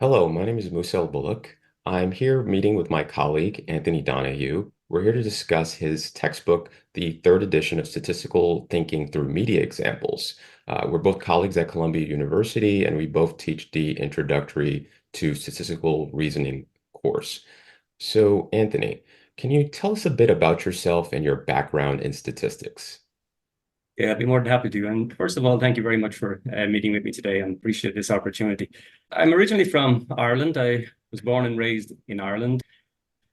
Hello, my name is Musa Elboluk. I'm here meeting with my colleague, Anthony Donoghue. We're here to discuss his textbook, the third edition of Statistical Thinking Through Media Examples. We're both colleagues at Columbia University, and we both teach the Introductory to Statistical Reasoning course. So, Anthony, can you tell us a bit about yourself and your background in statistics? Yeah, I'd be more than happy to. And first of all, thank you very much for meeting with me today and appreciate this opportunity. I'm originally from Ireland. I was born and raised in Ireland.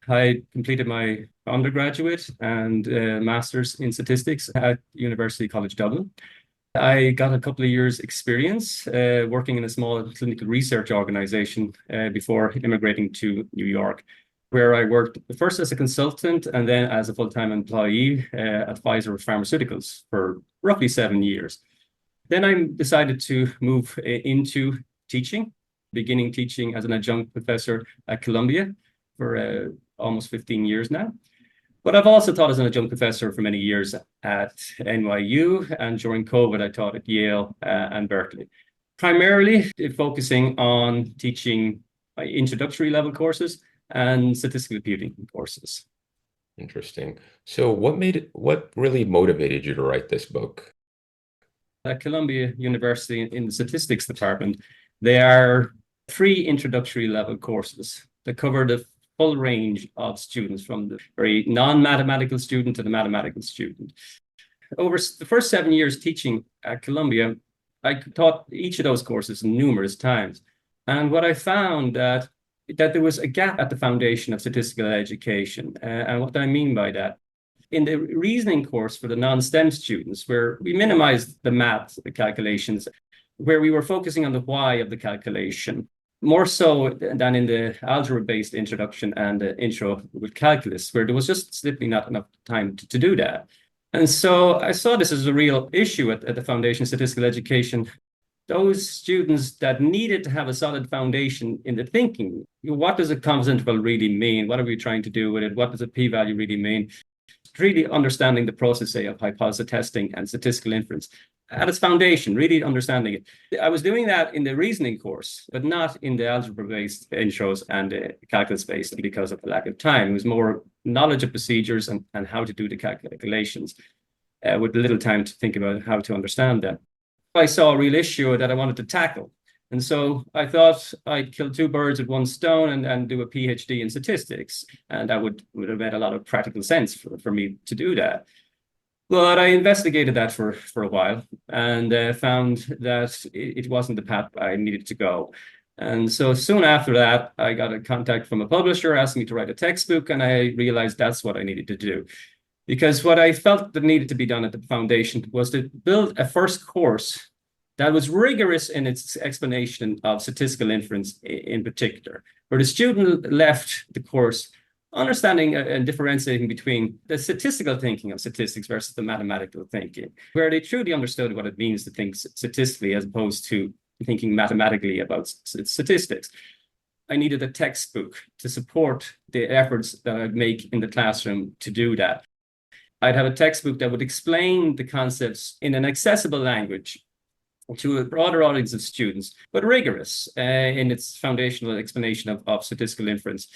I completed my undergraduate and master's in statistics at University College Dublin. I got a couple of years experience working in a small clinical research organization before immigrating to New York, where I worked first as a consultant and then as a full-time employee at Pfizer Pharmaceuticals for roughly 7 years. Then I decided to move into teaching, beginning teaching as an adjunct professor at Columbia for almost 15 years now. But I've also taught as an adjunct professor for many years at NYU, and during COVID, I taught at Yale and Berkeley, primarily focusing on teaching introductory level courses and statistical computing courses. Interesting. So, what really motivated you to write this book? At Columbia University in the statistics department, there are three introductory level courses that cover the full range of students, from the very non-mathematical student to the mathematical student. Over the first 7 years teaching at Columbia, I taught each of those courses numerous times. And what I found that there was a gap at the foundation of statistical education. And what I mean by that, in the reasoning course for the non-STEM students, where we minimized the math, the calculations, where we were focusing on the why of the calculation, more so than in the algebra-based introduction and the intro with calculus, where there was just simply not enough time to do that. And so I saw this as a real issue at the foundation of statistical education. Those students that needed to have a solid foundation in the thinking, what does a confidence interval really mean? What are we trying to do with it? What does a p-value really mean? Really understanding the process, say, of hypothesis testing and statistical inference at its foundation, really understanding it. I was doing that in the reasoning course, but not in the algebra-based intros and the calculus-based because of the lack of time. It was more knowledge of procedures and how to do the calculations with little time to think about how to understand them. I saw a real issue that I wanted to tackle. And so I thought I'd kill two birds with one stone and do a PhD in statistics. And that would have made a lot of practical sense for me to do that. But I investigated that for a while and found that it wasn't the path I needed to go. And so soon after that, I got a contact from a publisher asking me to write a textbook, and I realized that's what I needed to do. Because what I felt that needed to be done at the foundation was to build a first course that was rigorous in its explanation of statistical inference in particular, where the student left the course understanding and differentiating between the statistical thinking of statistics versus the mathematical thinking, where they truly understood what it means to think statistically as opposed to thinking mathematically about statistics. I needed a textbook to support the efforts that I'd make in the classroom to do that. I'd have a textbook that would explain the concepts in an accessible language to a broader audience of students, but rigorous in its foundational explanation of statistical inference,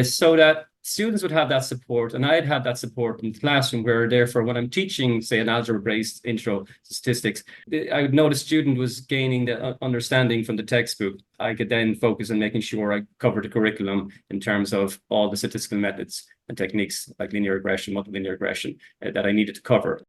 so that students would have that support, and I'd have that support in the classroom, where therefore when I'm teaching, say, an algebra-based intro to statistics, I would know the student was gaining the understanding from the textbook. I could then focus on making sure I covered the curriculum in terms of all the statistical methods and techniques like linear regression, multilinear regression that I needed to cover.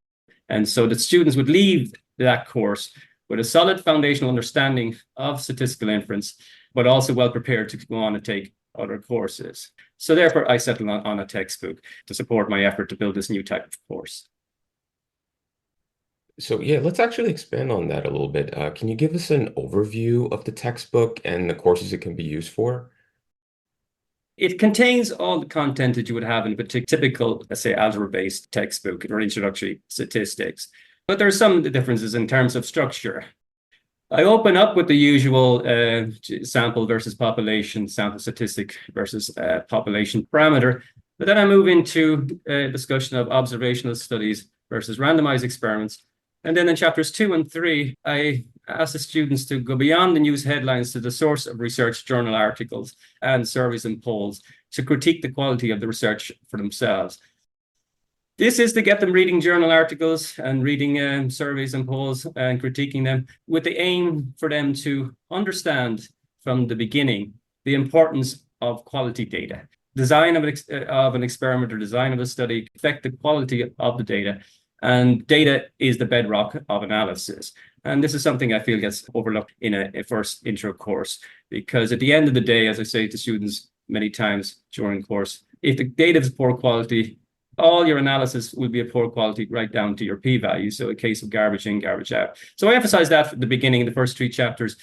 And so the students would leave that course with a solid foundational understanding of statistical inference, but also well prepared to go on and take other courses. So therefore, I settled on a textbook to support my effort to build this new type of course. So, yeah, let's actually expand on that a little bit. Can you give us an overview of the textbook and the courses it can be used for? It contains all the content that you would have in a particular typical, let's say, algebra-based textbook or introductory statistics. But there are some differences in terms of structure. I open up with the usual sample versus population, sample statistic versus population parameter. But then I move into a discussion of observational studies versus randomized experiments. And then in chapters 2 and 3, I ask the students to go beyond the news headlines to the source of research journal articles and surveys and polls to critique the quality of the research for themselves. This is to get them reading journal articles and reading surveys and polls and critiquing them with the aim for them to understand from the beginning the importance of quality data. Design of an experiment or design of a study affect the quality of the data, and data is the bedrock of analysis. And this is something I feel gets overlooked in a first intro course, because at the end of the day, as I say to students many times during course, if the data is poor quality, all your analysis will be of poor quality right down to your p-value. So a case of garbage in, garbage out. So I emphasize that at the beginning in the first 3 chapters.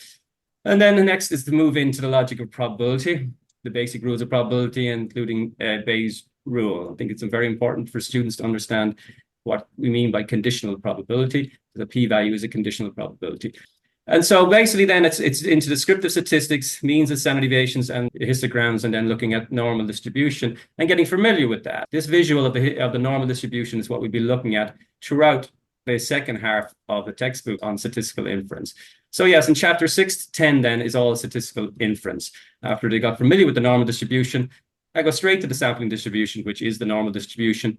And then the next is to move into the logic of probability, the basic rules of probability, including Bayes' rule. I think it's very important for students to understand what we mean by conditional probability. The p-value is a conditional probability. And so basically then it's into descriptive statistics, means and standard deviations and histograms, and then looking at normal distribution and getting familiar with that. This visual of the normal distribution is what we'll be looking at throughout the second half of the textbook on statistical inference. So yes, in chapter 6 to 10 then is all statistical inference. After they got familiar with the normal distribution, I go straight to the sampling distribution, which is the normal distribution,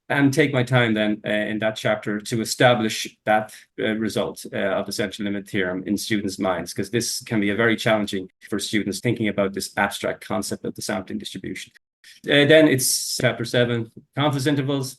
and take my time then in that chapter to establish that result of the central limit theorem in students' minds, because this can be very challenging for students thinking about this abstract concept of the sampling distribution. Then it's chapter 7, confidence intervals,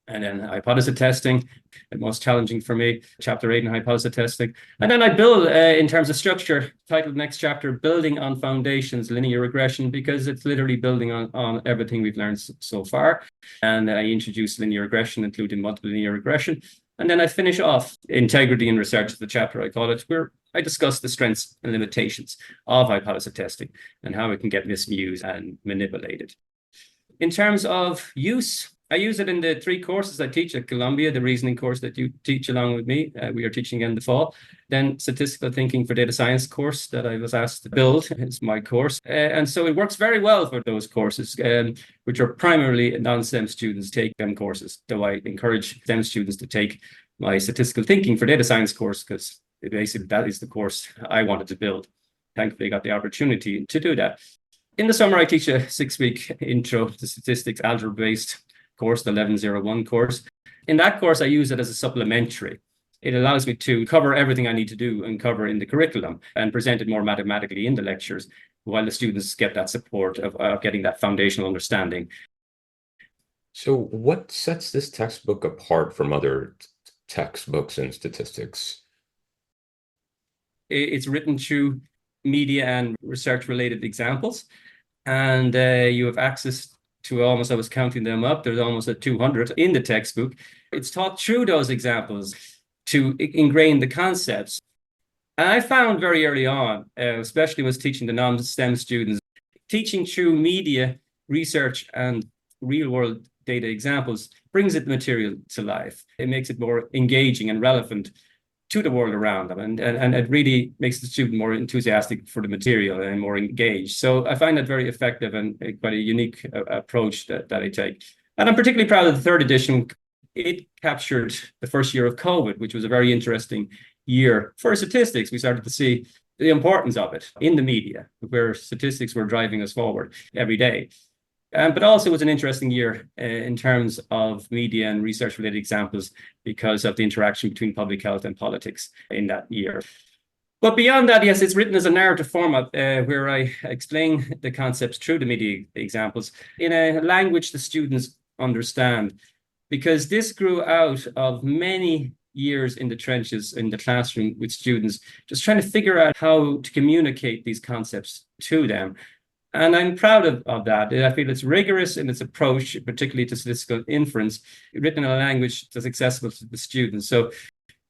and then hypothesis testing, the most challenging for me, chapter 8 in hypothesis testing. And then I build, in terms of structure, titled next chapter, Building on Foundations, Linear Regression, because it's literally building on everything we've learned so far. And I introduce linear regression, including multiple linear regression. And then I finish off integrity in research, the chapter I call it, where I discuss the strengths and limitations of hypothesis testing and how it can get misused and manipulated. In terms of use, I use it in the 3 courses I teach at Columbia, the reasoning course that you teach along with me. We are teaching in the fall. Then statistical thinking for data science course that I was asked to build is my course. And so it works very well for those courses, which are primarily non-STEM students take them courses, though I encourage STEM students to take my statistical thinking for data science course, because basically that is the course I wanted to build. Thankfully, I got the opportunity to do that. In the summer, I teach a 6-week intro to statistics, algebra-based course, the 1101 course. In that course, I use it as a supplementary. It allows me to cover everything I need to do and cover in the curriculum and present it more mathematically in the lectures, while the students get that support of getting that foundational understanding. So what sets this textbook apart from other textbooks in statistics? It's written through media and research-related examples, and you have access to almost, I was counting them up, there's almost 200 in the textbook. It's taught through those examples to ingrain the concepts. And I found very early on, especially when I was teaching the non-STEM students, teaching through media, research, and real-world data examples brings the material to life. It makes it more engaging and relevant to the world around them, and it really makes the student more enthusiastic for the material and more engaged. So I find that very effective and quite a unique approach that I take. And I'm particularly proud of the 3rd edition. It captured the first year of COVID, which was a very interesting year for statistics. We started to see the importance of it in the media, where statistics were driving us forward every day. But also it was an interesting year in terms of media and research-related examples because of the interaction between public health and politics in that year. But beyond that, yes, it's written as a narrative format where I explain the concepts through the media examples in a language the students understand, because this grew out of many years in the trenches in the classroom with students, just trying to figure out how to communicate these concepts to them. And I'm proud of that. I feel it's rigorous in its approach, particularly to statistical inference, written in a language that's accessible to the students. So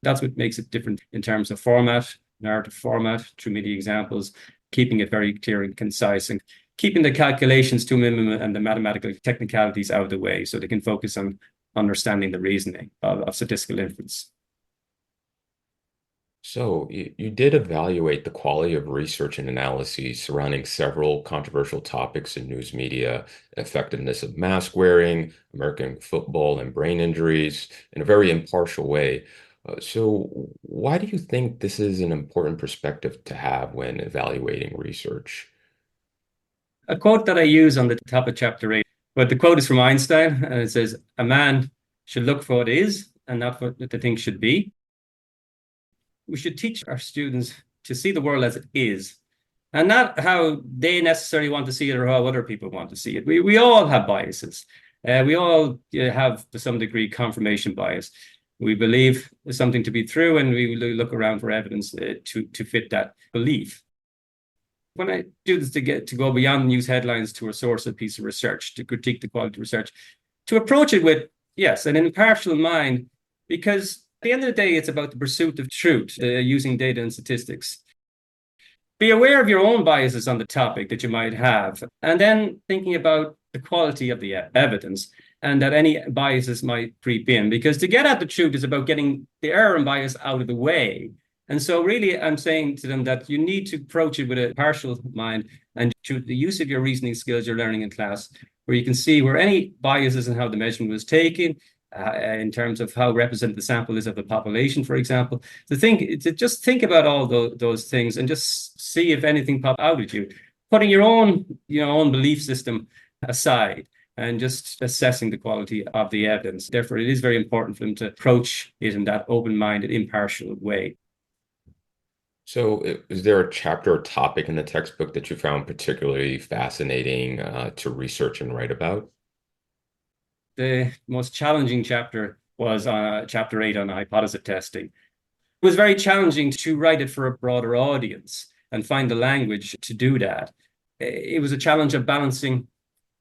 that's what makes it different in terms of format, narrative format, through media examples, keeping it very clear and concise, and keeping the calculations to a minimum and the mathematical technicalities out of the way so they can focus on understanding the reasoning of statistical inference. So you did evaluate the quality of research and analyses surrounding several controversial topics in news media, effectiveness of mask wearing, American football, and brain injuries in a very impartial way. So why do you think this is an important perspective to have when evaluating research? A quote that I use on the top of chapter 8, but the quote is from Einstein, and it says, "A man should look for what is and not what the thing should be." We should teach our students to see the world as it is and not how they necessarily want to see it or how other people want to see it. We all have biases. We all have, to some degree, confirmation bias. We believe something to be true, and we look around for evidence to fit that belief. When I do this to go beyond news headlines to a source, a piece of research, to critique the quality of research, to approach it with, yes, an impartial mind, because at the end of the day, it's about the pursuit of truth, using data and statistics. Be aware of your own biases on the topic that you might have, and then thinking about the quality of the evidence and that any biases might creep in. Because to get at the truth is about getting the error and bias out of the way. And so really, I'm saying to them that you need to approach it with a partial mind and through the use of your reasoning skills you're learning in class, where you can see where any biases and how the measurement was taken, in terms of how representative the sample is of the population, for example. To just think about all those things and just see if anything pop out at you, putting your own belief system aside and just assessing the quality of the evidence. Therefore, it is very important for them to approach it in that open-minded, impartial way. So, is there a chapter or topic in the textbook that you found particularly fascinating to research and write about? The most challenging chapter was chapter 8 on hypothesis testing. It was very challenging to write it for a broader audience and find the language to do that. It was a challenge of balancing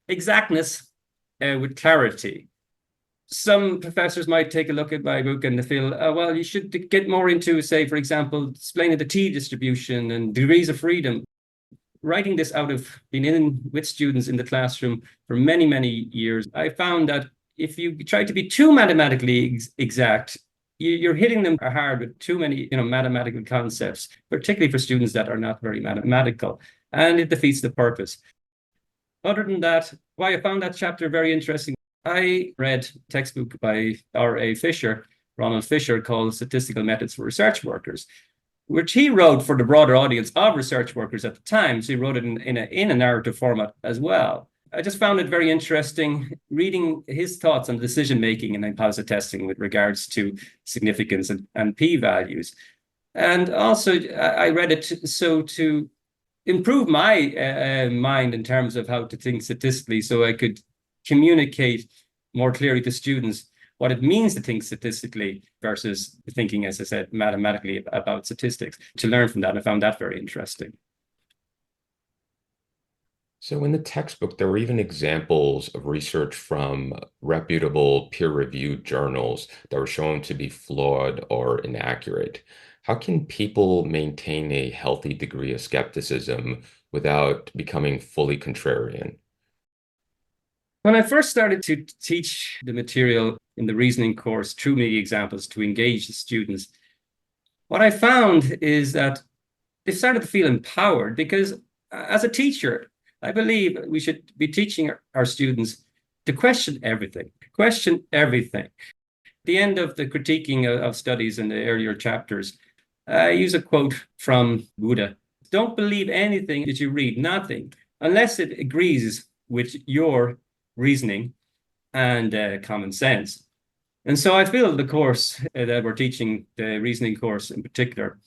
exactness with clarity. Some professors might take a look at my book and they feel, well, you should get more into, say, for example, explaining the T distribution and degrees of freedom. Writing this out of being in with students in the classroom for many, many years, I found that if you try to be too mathematically exact, you're hitting them hard with too many, mathematical concepts, particularly for students that are not very mathematical, and it defeats the purpose. Other than that, why I found that chapter very interesting, I read a textbook by Ronald Fisher, called Statistical Methods for Research Workers, which he wrote for the broader audience of research workers at the time. So he wrote it in a narrative format as well. I just found it very interesting reading his thoughts on decision making and hypothesis testing with regards to significance and p-values. And also, I read it to improve my mind in terms of how to think statistically, so I could communicate more clearly to students what it means to think statistically versus thinking, as I said, mathematically about statistics. To learn from that, I found that very interesting. So, in the textbook, there were even examples of research from reputable peer-reviewed journals that were shown to be flawed or inaccurate. How can people maintain a healthy degree of skepticism without becoming fully contrarian? When I first started to teach the material in the reasoning course through media examples to engage the students, what I found is that they started to feel empowered because as a teacher, I believe we should be teaching our students to question everything, question everything. At the end of the critiquing of studies in the earlier chapters, I use a quote from Buddha. Don't believe anything that you read, nothing, unless it agrees with your reasoning and common sense. And so I feel the course that we're teaching, the reasoning course in particular,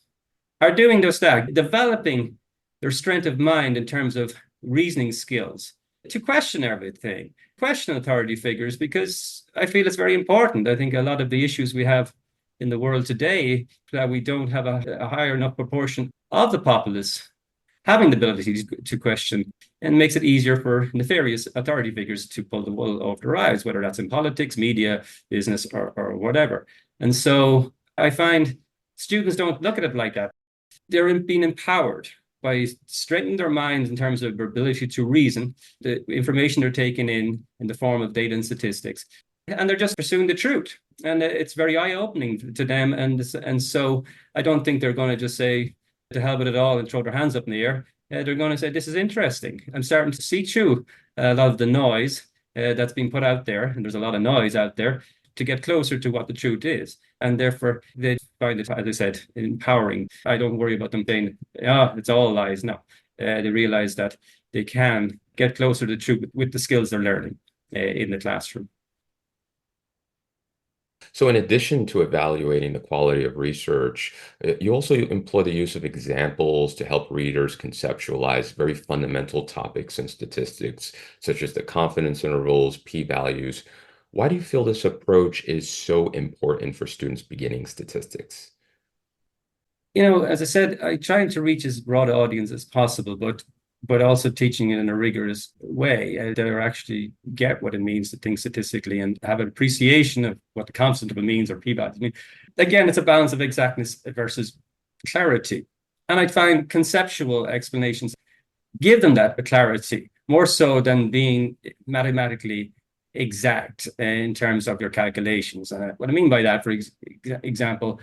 are doing just that, developing their strength of mind in terms of reasoning skills, to question everything, question authority figures, because I feel it's very important. I think a lot of the issues we have in the world today, that we don't have a higher enough proportion of the populace having the ability to question, and makes it easier for nefarious authority figures to pull the wool over their eyes, whether that's in politics, media, business, or whatever. And so I find students don't look at it like that. They're being empowered by strengthening their minds in terms of their ability to reason, the information they're taking in the form of data and statistics, and they're just pursuing the truth. And it's very eye-opening to them. And so I don't think they're going to just say, to hell with it all and throw their hands up in the air. They're going to say, this is interesting. I'm starting to see through a lot of the noise that's being put out there, and there's a lot of noise out there, to get closer to what the truth is. And therefore, they find it, as I said, empowering. I don't worry about them saying, it's all lies. No, they realize that they can get closer to the truth with the skills they're learning in the classroom. So, in addition to evaluating the quality of research, you also employ the use of examples to help readers conceptualize very fundamental topics in statistics, such as the confidence intervals, p-values. Why do you feel this approach is so important for students beginning statistics? As I said, I try to reach as broad an audience as possible, but also teaching it in a rigorous way. They actually get what it means to think statistically and have an appreciation of what the constant interval means or p-values. I mean, again, it's a balance of exactness versus clarity. And I find conceptual explanations give them that clarity, more so than being mathematically exact in terms of your calculations. What I mean by that, for example,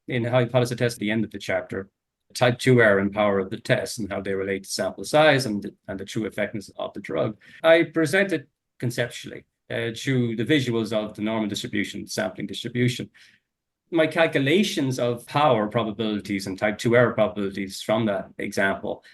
in hypothesis test at the end of the chapter, type 2 error and power of the test and how they relate to sample size and the true effectiveness of the drug. I presented conceptually through the visuals of the normal distribution, sampling distribution. My calculations of power probabilities and type 2 error probabilities from that example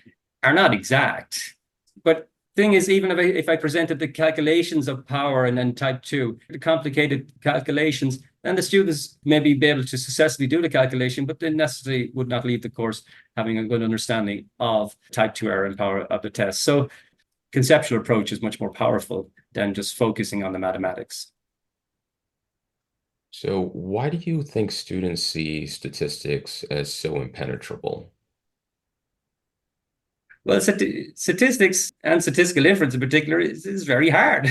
are not exact. But thing is, even if I presented the calculations of power and then type 2, the complicated calculations, then the students maybe be able to successfully do the calculation, but they necessarily would not leave the course having a good understanding of type 2 error and power of the test. So conceptual approach is much more powerful than just focusing on the mathematics. So, why do you think students see statistics as so impenetrable? Well, statistics and statistical inference in particular is very hard.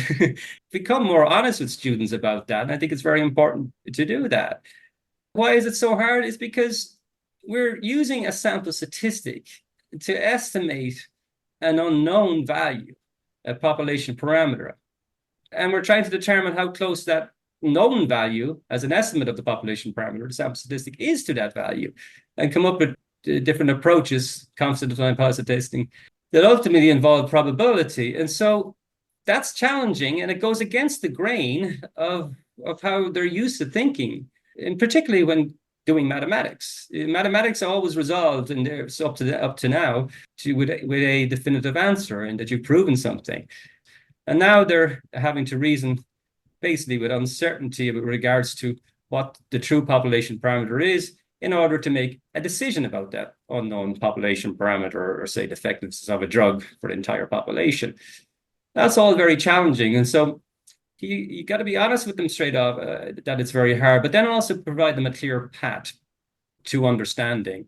Become more honest with students about that. And I think it's very important to do that. Why is it so hard? It's because we're using a sample statistic to estimate an unknown value, a population parameter. And we're trying to determine how close that known value as an estimate of the population parameter, the sample statistic, is to that value, and come up with different approaches, constant time positive testing, that ultimately involve probability. And so that's challenging, and it goes against the grain of how they're used to thinking, and particularly when doing mathematics. Mathematics are always resolved, and there's up to now with a definitive answer, and that you've proven something. And now they're having to reason basically with uncertainty with regards to what the true population parameter is, in order to make a decision about that unknown population parameter, or say the effectiveness of a drug for the entire population. That's all very challenging. And so you got to be honest with them straight off that it's very hard, but then also provide them a clear path to understanding.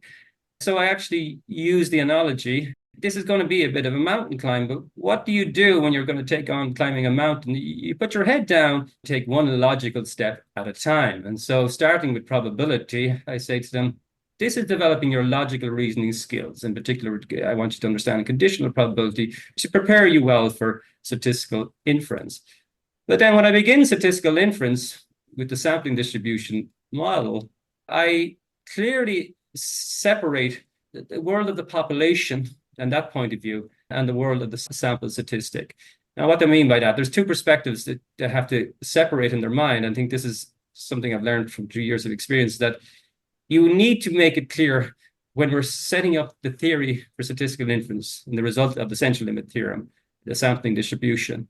So I actually use the analogy. This is going to be a bit of a mountain climb, but what do you do when you're going to take on climbing a mountain? You put your head down, take one logical step at a time. And so starting with probability, I say to them, this is developing your logical reasoning skills. In particular, I want you to understand conditional probability to prepare you well for statistical inference. But then when I begin statistical inference with the sampling distribution model, I clearly separate the world of the population and that point of view, and the world of the sample statistic. Now, what do I mean by that? There's two perspectives that they have to separate in their mind. I think this is something I've learned from 2 years of experience, that you need to make it clear when we're setting up the theory for statistical inference and the result of the central limit theorem, the sampling distribution,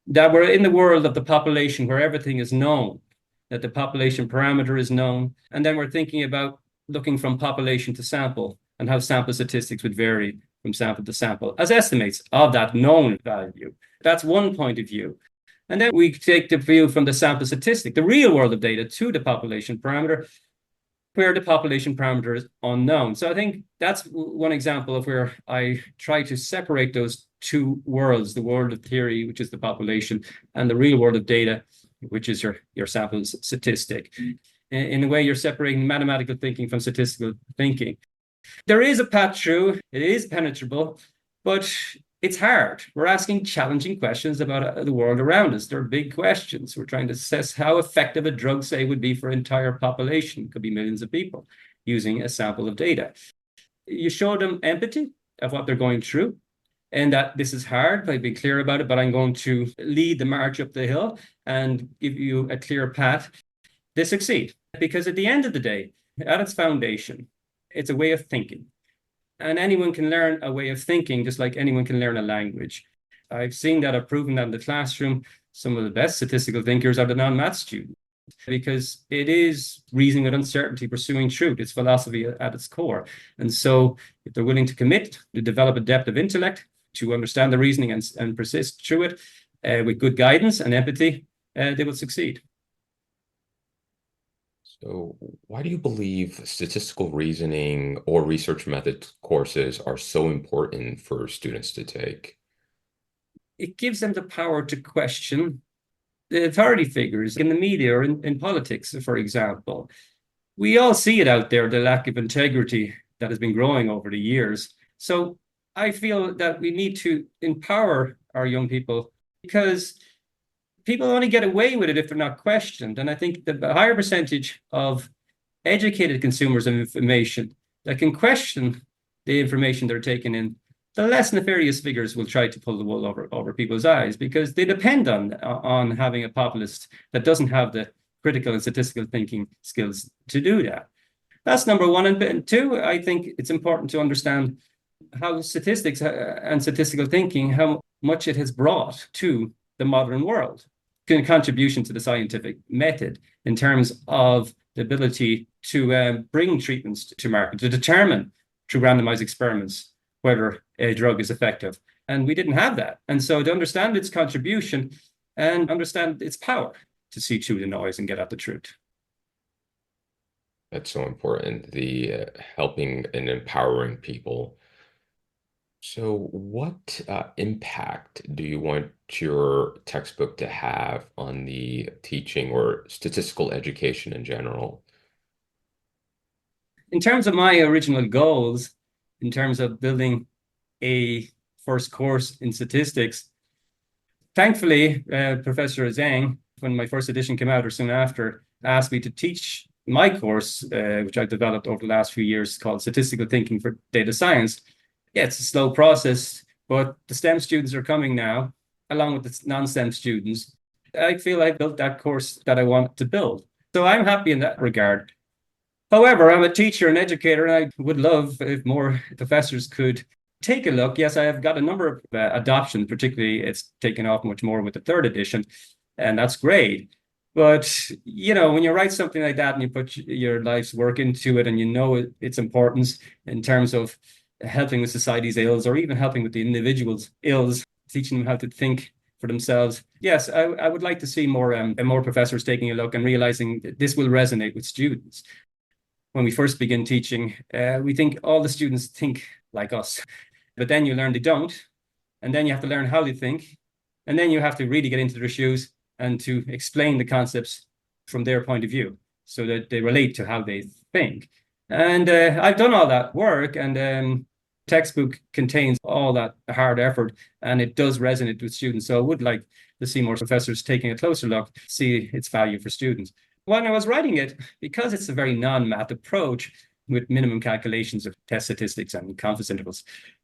that we're in the world of the population where everything is known, that the population parameter is known, and then we're thinking about looking from population to sample and how sample statistics would vary from sample to sample as estimates of that known value. That's one point of view. And then we take the view from the sample statistic, the real world of data, to the population parameter, where the population parameter is unknown. So I think that's one example of where I try to separate those two worlds, the world of theory, which is the population, and the real world of data, which is your sample statistic. In a way, you're separating mathematical thinking from statistical thinking. There is a path through, it is penetrable, but it's hard. We're asking challenging questions about the world around us. They're big questions. We're trying to assess how effective a drug, say, would be for an entire population. It could be millions of people using a sample of data. You show them empathy of what they're going through. and that this is hard. I've been clear about it, but I'm going to lead the march up the hill and give you a clear path. They succeed because at the end of the day, at its foundation, it's a way of thinking. And anyone can learn a way of thinking just like anyone can learn a language. I've seen that, I've proven that in the classroom. Some of the best statistical thinkers are the non-math students because it is reasoning with uncertainty, pursuing truth. It's philosophy at its core. And so if they're willing to commit to develop a depth of intellect, to understand the reasoning and persist through it with good guidance and empathy, they will succeed. So, why do you believe statistical reasoning or research methods courses are so important for students to take? It gives them the power to question the authority figures in the media or in politics, for example. We all see it out there, the lack of integrity that has been growing over the years. So I feel that we need to empower our young people because people only get away with it if they're not questioned. And I think the higher percentage of educated consumers of information that can question the information they're taking in, the less nefarious figures will try to pull the wool over people's eyes because they depend on having a populist that doesn't have the critical and statistical thinking skills to do that. That's number one. And two, I think it's important to understand how statistics and statistical thinking, how much it has brought to the modern world, contribution to the scientific method in terms of the ability to bring treatments to market, to determine through randomized experiments whether a drug is effective. And we didn't have that. And so to understand its contribution and understand its power to see through the noise and get at the truth. That's so important, the helping and empowering people. So, what impact do you want your textbook to have on the teaching or statistical education in general? In terms of my original goals, in terms of building a first course in statistics, thankfully, Professor Zhang, when my first edition came out or soon after, asked me to teach my course, which I've developed over the last few years called Statistical Thinking for Data Science. Yeah, it's a slow process, but the STEM students are coming now, along with the non-STEM students. I feel I built that course that I want to build. So I'm happy in that regard. However, I'm a teacher and educator, and I would love if more professors could take a look. Yes, I have got a number of adoptions, particularly it's taken off much more with the third edition, and that's great. But, you know, when you write something like that and you put your life's work into it and you know its importance in terms of helping with society's ills or even helping with the individual's ills, teaching them how to think for themselves. Yes, I would like to see more professors taking a look and realizing that this will resonate with students. When we first begin teaching, we think all the students think like us, but then you learn they don't, and then you have to learn how they think, and then you have to really get into their shoes and to explain the concepts from their point of view so that they relate to how they think. And I've done all that work, and textbook contains all that hard effort, and it does resonate with students. So I would like to see more professors taking a closer look, see its value for students. When I was writing it, because it's a very non-math approach with minimum calculations of test statistics and confidence intervals,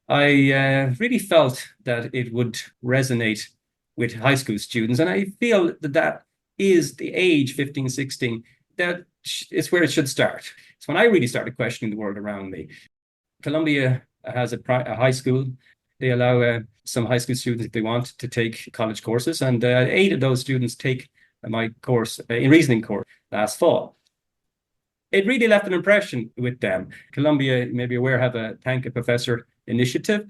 I really felt that it would resonate with high school students. And I feel that that is the age 15, 16, that is where it should start. It's when I really started questioning the world around me. Columbia has a high school. They allow some high school students, if they want, to take college courses. And 8 of those students take my course, in reasoning course, last fall. It really left an impression with them. Columbia, you may be aware, have a Thank a Professor initiative.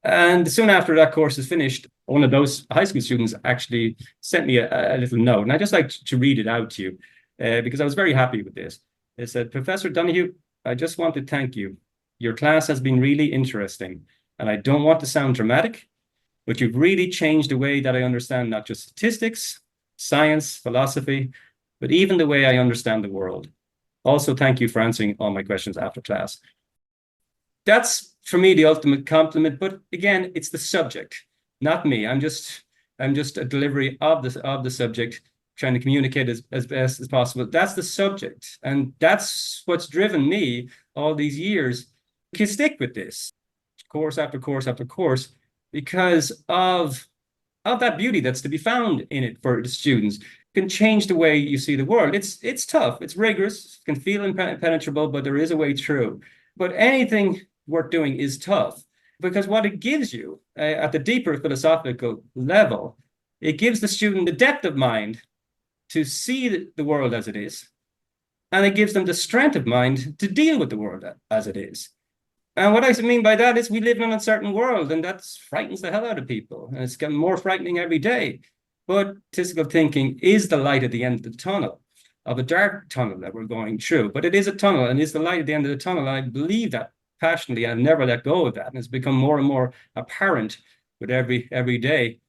And soon after that course is finished, one of those high school students actually sent me a little note. And I just like to read it out to you because I was very happy with this. It said, Professor Donoghue, I just want to thank you. Your class has been really interesting. And I don't want to sound dramatic, but you've really changed the way that I understand not just statistics, science, philosophy, but even the way I understand the world. Also, thank you for answering all my questions after class. That's, for me, the ultimate compliment. But again, it's the subject, not me. I'm just a delivery of the subject, trying to communicate as best as possible. That's the subject. And that's what's driven me all these years to stick with this, course after course after course, because of that beauty that's to be found in it for the students. Can change the way you see the world. It's tough, it's rigorous, can feel impenetrable, but there is a way through. But anything worth doing is tough because what it gives you at the deeper philosophical level, it gives the student the depth of mind to see the world as it is, and it gives them the strength of mind to deal with the world as it is. And what I mean by that is we live in an uncertain world, and that frightens the hell out of people. And it's getting more frightening every day. But statistical thinking is the light at the end of the tunnel, of a dark tunnel that we're going through. But it is a tunnel, and it's the light at the end of the tunnel. I believe that passionately, and I've never let go of that. And it's become more and more apparent with every day.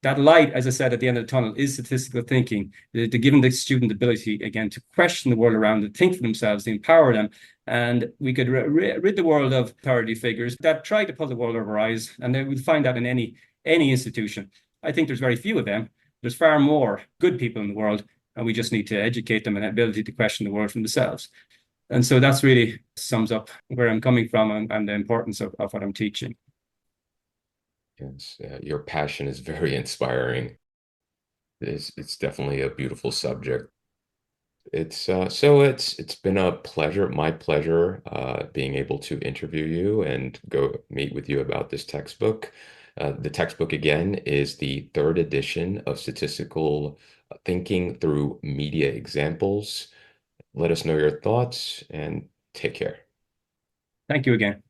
That light, as I said, at the end of the tunnel is statistical thinking, to giving the student the ability, again, to question the world around them, think for themselves, to empower them. And we could rid the world of authority figures that try to pull the world over our eyes. And we'll find that in any institution. I think there's very few of them. There's far more good people in the world, and we just need to educate them and the ability to question the world for themselves. And so that's really sums up where I'm coming from and the importance of what I'm teaching. Yes, your passion is very inspiring. It's definitely a beautiful subject. It's been a pleasure, my pleasure, being able to interview you and go meet with you about this textbook. The textbook again is the third edition of Statistical Thinking Through Media Examples. Let us know your thoughts and take care. Thank you again.